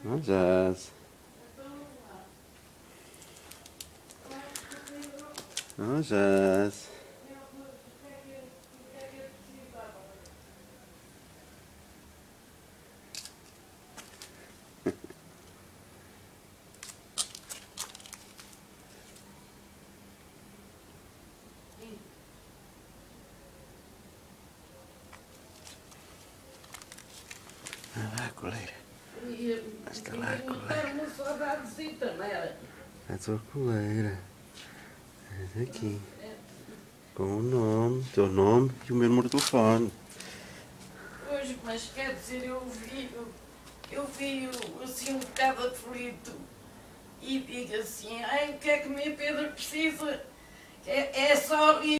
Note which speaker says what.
Speaker 1: Oh, Jazz. Oh, Jazz. Vai lá, coleira. Está lá, coleira.
Speaker 2: Uma saudadezita, não era?
Speaker 1: A tua coleira. Essa aqui. Com o nome, teu nome e o meu número de telefone.
Speaker 2: Pois, mas quer dizer, eu vi assim um bocado aflito e digo assim, ai, o que é que o meu Pedro precisa? É só